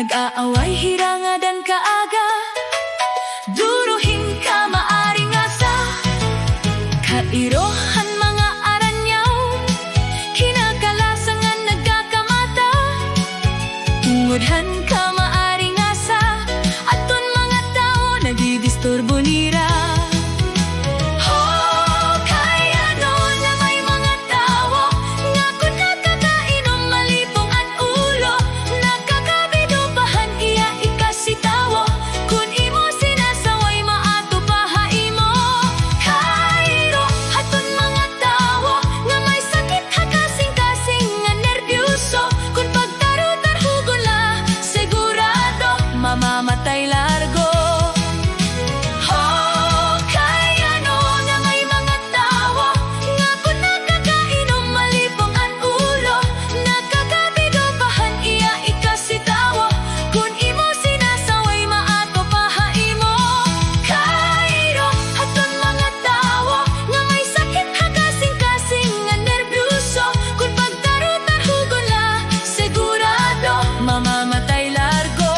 Nag-aaway hirangadan kaaga, duruhin ka maaring asa. Kairohan mga aranyaw, kinakalasangan nagkakamata. Tungudhan ka maaring asa, aton mga tao nagdidisturbo nira. Mamamatay largo. Kaya no nga may mga tawo nga kung nakakainom malipong ang ulo, nakakabidupahan iya ikasitawo. Kung imo sinasaway maato pahaimo. Kairo aton mga tawo nga may sakit hakasing-kasing nga nerbyuso. Kung pagtaru-tarugon la sigurado mamamatay largo.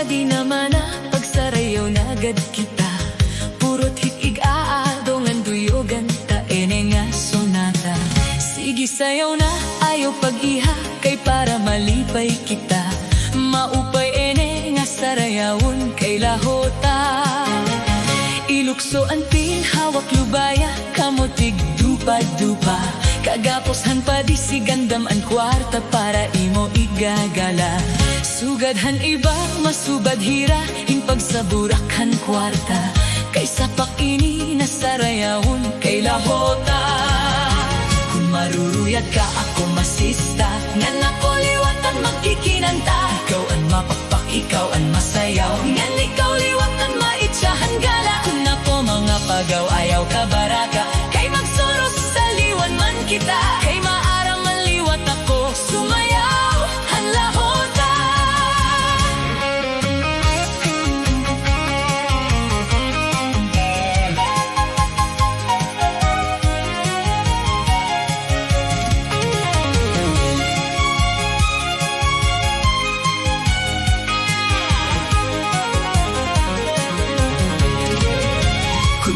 Kadi naman pagsarayaw na agad kita. Purot hikig aadongan duyogan ta ene nga sonata. Sige sayaw na ayaw pag-iha kay para malipay kita. Maupay ene nga sarayawon kay lahota. Ilukso ang pin hawak lubaya kamotig dupa-dupa. Kagapos pa di si gandam ang kwarta para imo igagala. Sugadhan iba, masubad hira, impagsaburakhan kwarta. Kaysa pakini nasarayawon kay lahota. Kung maruruyag ka ako masista, nga nakuliwatan magkikinanta. Ikaw ang mapakpak, ikaw ang masayaw, nga ikaw liwatan maitsahan gala. Kung ako mga pagaw ayaw ka baraka, kay magsuros sa liwan man kita. Kay maarang maliwat ako, sumayaw ang lahota.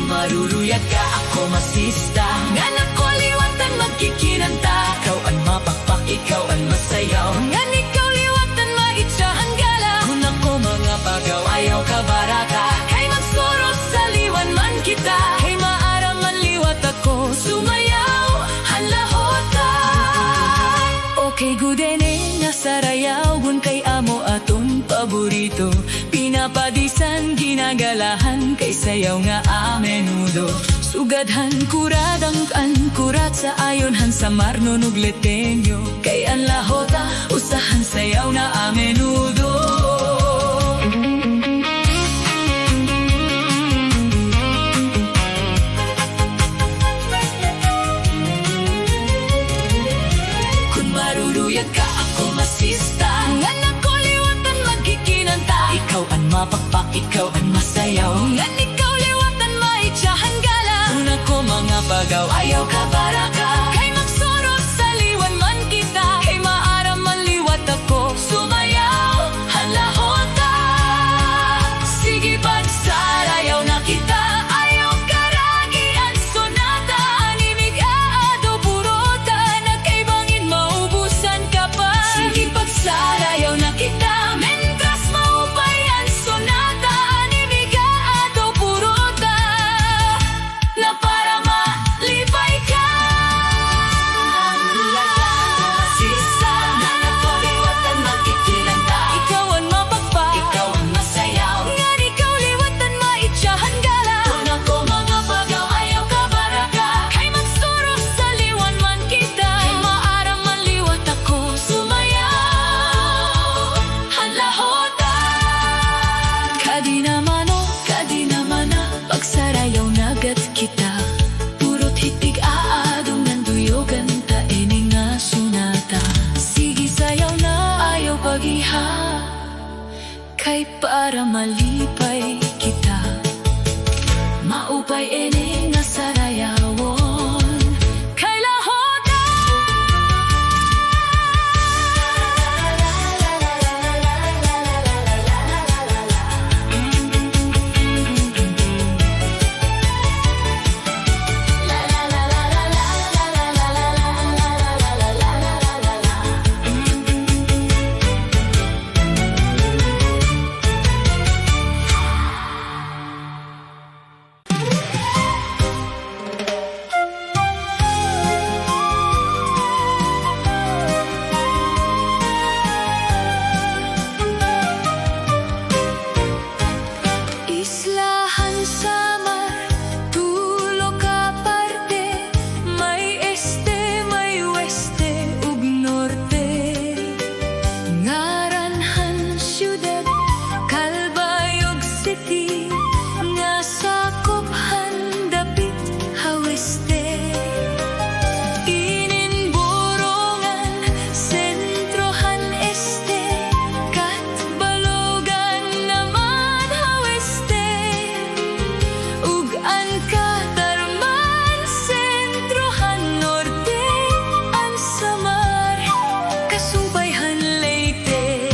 Maruruyag ka ako masista, nga nakuliwatan magkikinanta. Ikaw ang mapakpak, ikaw ang masayaw, nga ikaw liwatan maitsahan gala. Kung ako mga pagaw ayaw ka baraka, kay magsurot sa liwan man kita. Kay maarang manliwat ako, sumayaw ang lahota. Okay gudene nasarayawan kay amo atong paborito. Pinapadisan ginagalahan kay sayaw nga a menudo. Sugadhan kuradang an kurat sa ayonhan sa marnunug letenyo. Kay ang lahota usahan sayaw na a menudo. Kung maruruyag ka ako masista, nga nakuliwatan magkikinanta. Ikaw ang mapakpak, ikaw ang masayaw, nga ikaw liwatan maitsahan gala. Kung ako mga pagaw ayaw ka baraka, kay magsurot sa liwan man kita. Kay maaram manliwat ako, sumayaw ang lahota. Sige pagsarayaw na kita, ayaw karagi ang sonata. Animig aado purota, nagkaibangin maubusan ka pa. Sige pagsarayaw na kita, mentras maupay ang sonata. Animig aado purota, na para malipay ka. malipay kita. Maupay ene nga sarayawon kay lahoda. Islahan samar, tulo ka parte, may este, may weste, ug norte. Ngaranhan syudad, Calbayog City, nga sakophan dapit haweste. Ininborongan, sentrohan este, kat balogan naman haweste. Ug an katarman, sentrohan norte, an samar, kasubayhan Leyte.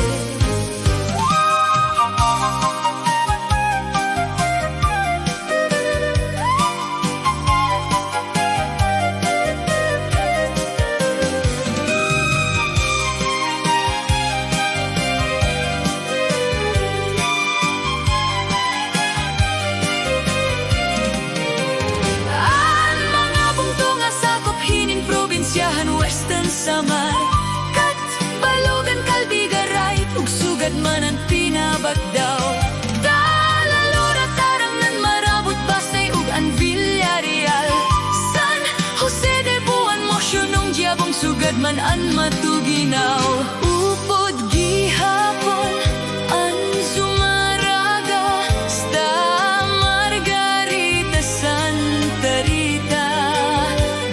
Ang mga bungtong nga sakop hinin probinsyahan Western Samar, kat Balogan, Calbigaray, ug sugad man ang Pinabagdaw. Talalora, Tarangnan, Marabot, Bastay, ug ang Villarreal, San Jose de Buan, Mosyonong, Giabong, sugad man ang Matuginaw. Upod gihapon ang Zumaraga, sta Margarita, Santa Rita,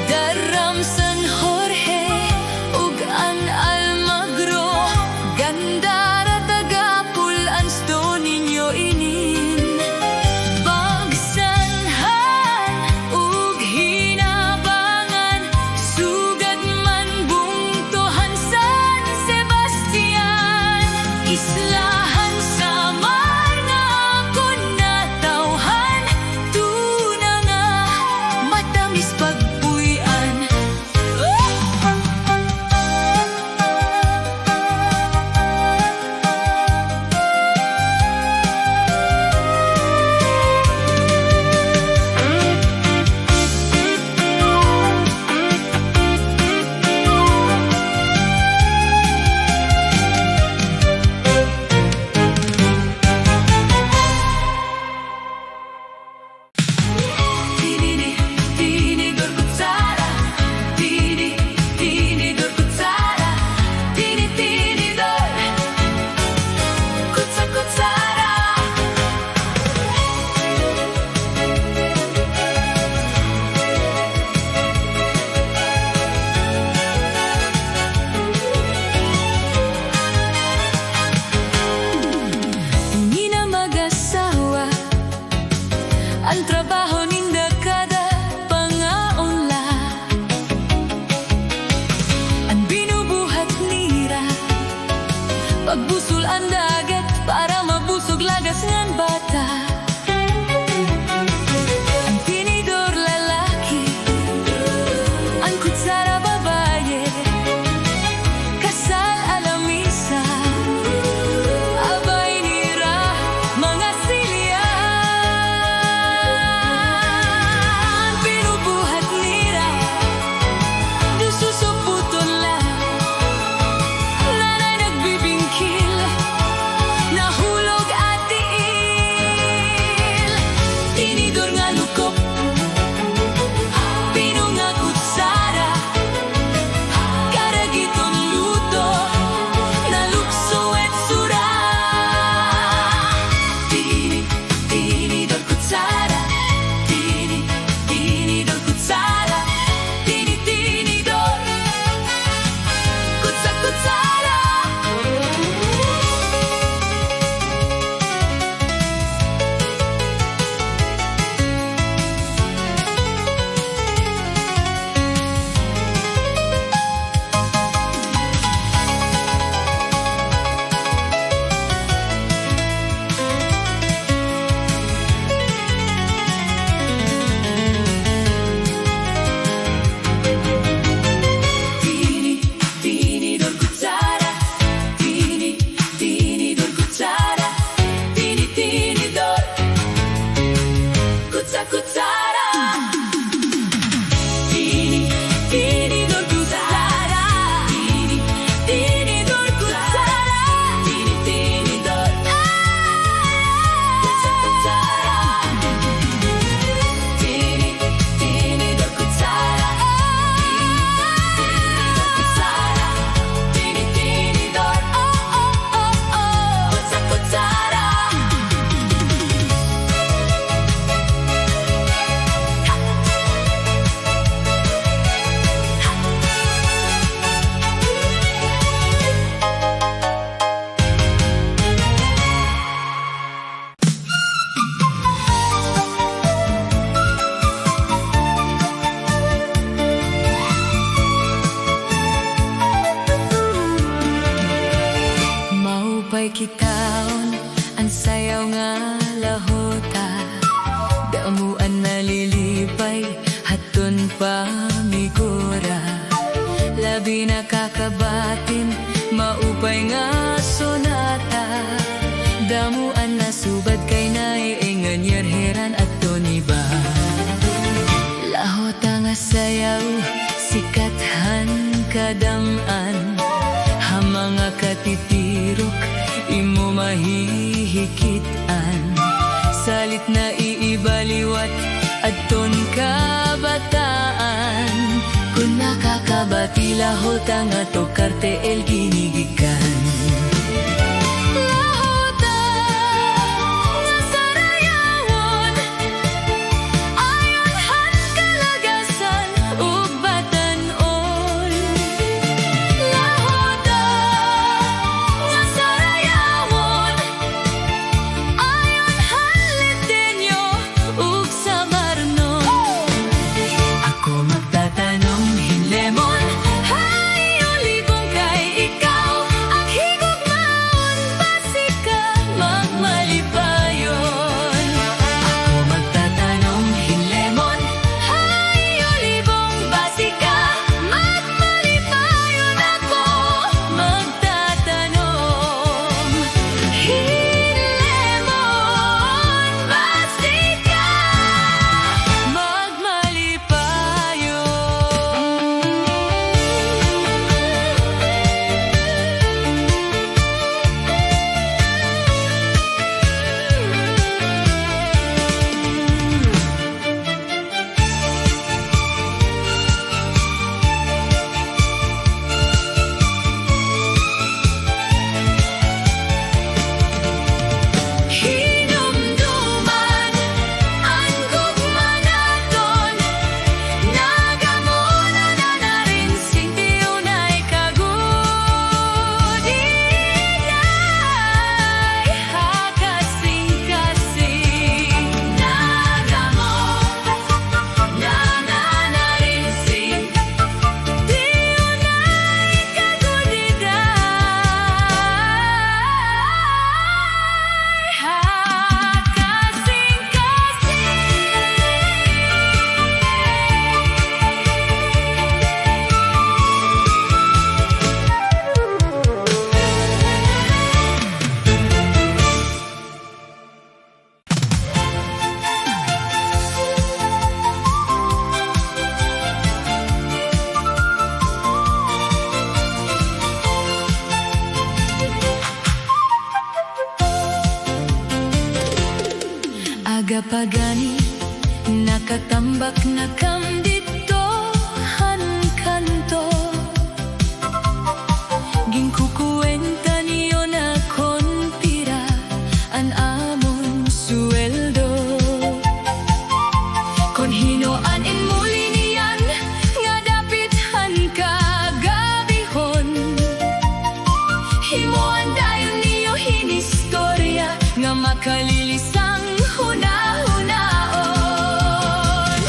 Daram, San Jorge, ug ang Almagro, Gandara, Tagapul, Ansto, Niño, Inin, Bagsanhan, ug Hinabangan, sugad man Bungtohan, San Sebastian. Islahan samar nga akon natawhan, tuna nga matamis pagpuy-an. Tinini, tinidor kutsara, tini, tinidor kutsara, tini, tinidor kutsara. Hindi na mag-asawa, ang trabaho ninda kada pangaonla. Ang binubuhat nira, pagbusul ang dagat para mabusog lagas ngan bata. Ang tinidor lalaki, ang kutsara babaye, kasal alamisa, abay nira, mga silyan. Binubuhat nira, dususuputon lang, nanay nagbibingkil, nahulog at tiil. Tinidor nga lukop, pino nga kutsara, karagiton luto, nalukso et sura. Tini, tinidor kutsara, tini, tinidor kutsara, tini, tinidor kutsara. manok, imo mahihikitan. Salit na iibaliwat adton kabataan. Kung nakakabatila hota nga to kartel ginigikan. Aga pagani, nakatambak na kam dito han kanto. Ginkukuwenta niyo na konpira an amon sueldo. Kon hinoan in muli niyan nga dapit han kagabihon. Himoan dayon niyo hinistorya nga makalilisang huna-hunaon.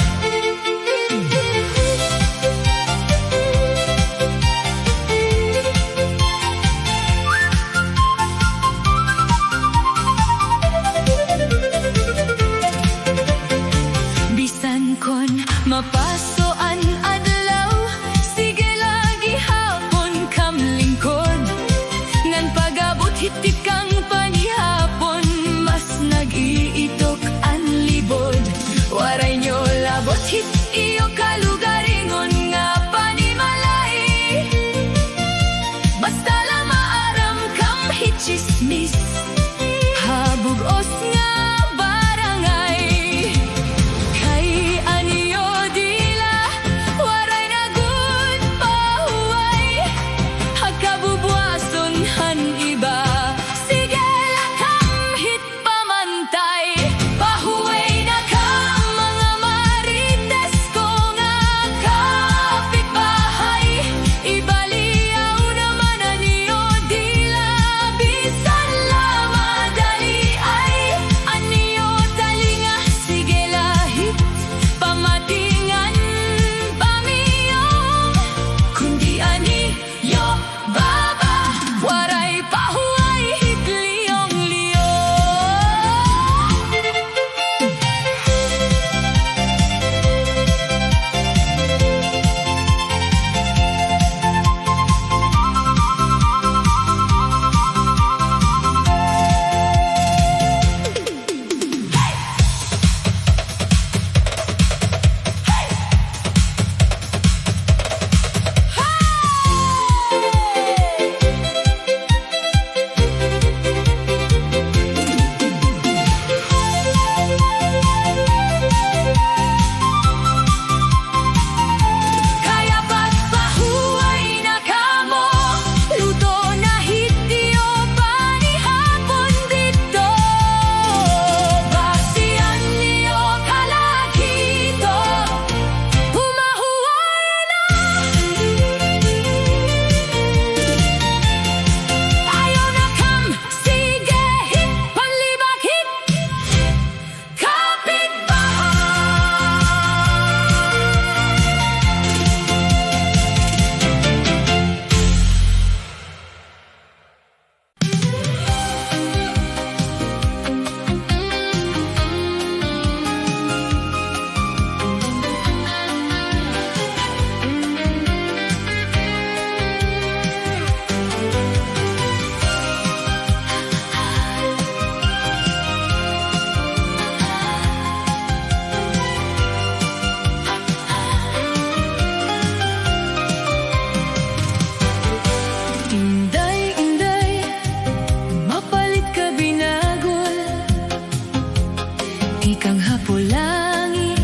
Ikang hapulangi,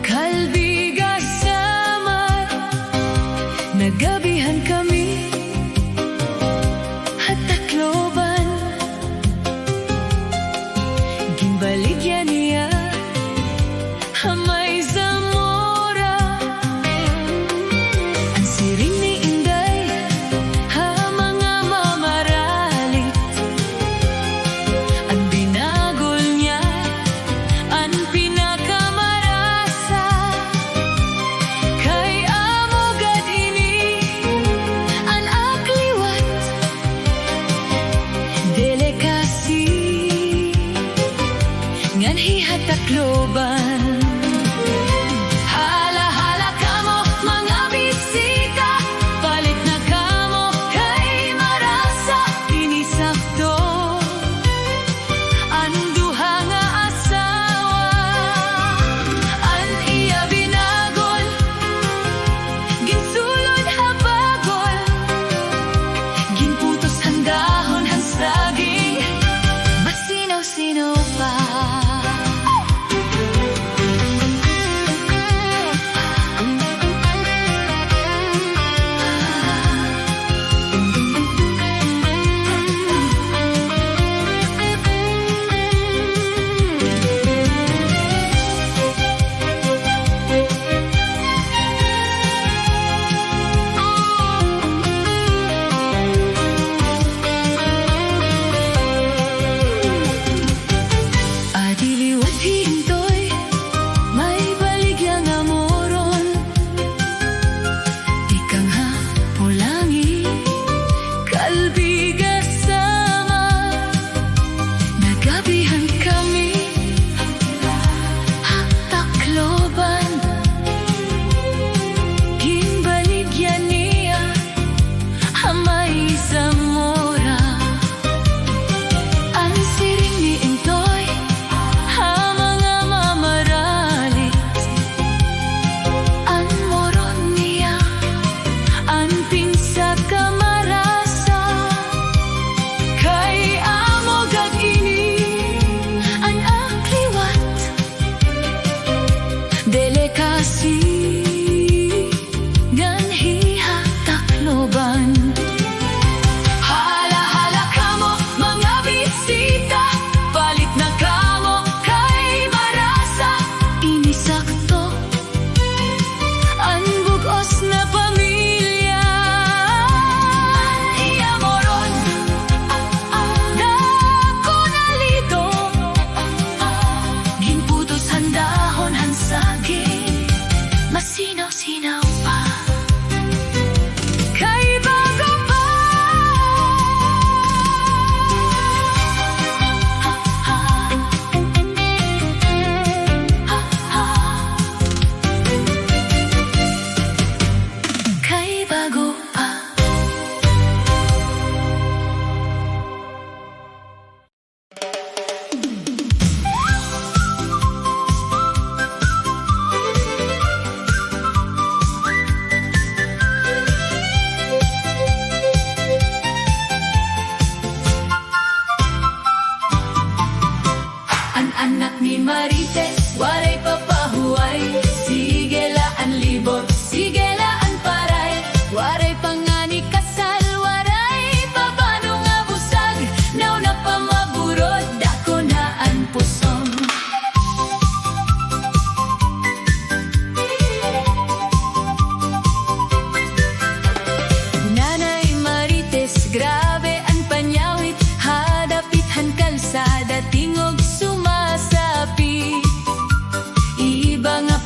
kalbiga sama, nagabihan kami, at takloban, ginbaligyan niya, Hamay Zamora, ang siring ni Inday, mga mamaralit, ang binagol niya, ang pinakamarasa, kay amogad ini, ang akliwat, delikasi, ngan hihatakloban. Hala-hala kamo, mga bisita, palit na kamo, kay marasa, inisakto, ang duha nga asawa, ang iya binagol, ginsulod habagol, ginputos ang dahon, ang saging, masinaw-sinaw pa. Adiliwat hintoy, may baligyan nga moron, ikang hapulangi, kalbiga sama, nagabihan kami, takloban, ginbaligyan niya, Hamay Zamora, ang siring ni Intoy, mga mamaralit, ang moron niya, ang pinsa kamarasa, kay amogad ini, ang akliwat, delikasi, ngan hihatakloban. Hala-hala kamo, mga bisita, palit na kamo, kay marasa, inisakto, ang bugos na pamilya, iya moron, dako nalito, ginputos ang dahon, ang saging, masinaw-sinaw pa. Kay bago pa, kay bago pa. Ang anak ni Marites, waray papahuway, sige laan libor, sige laan paray, waray pangani kasal, waray pabano nga busag, naw na pamaburod, dako na ang pusong. Nanay Marites, grabe ang panyawit, hadapit han kalsada, tingog sumasapi, iba nga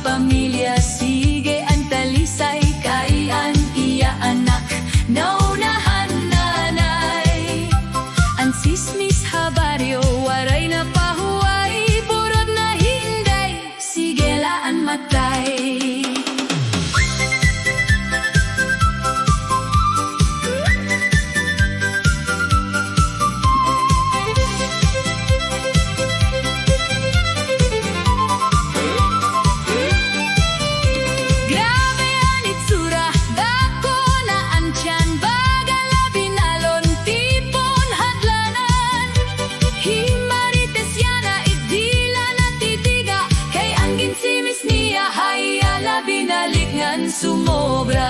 kan sumobra.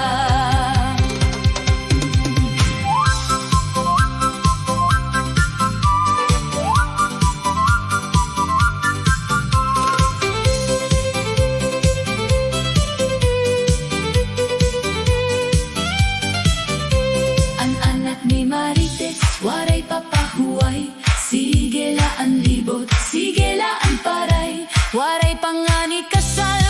Ang anak ni Marites, waray papahuway. Sige laan libot, sige laan paray. Waray pangani kasal,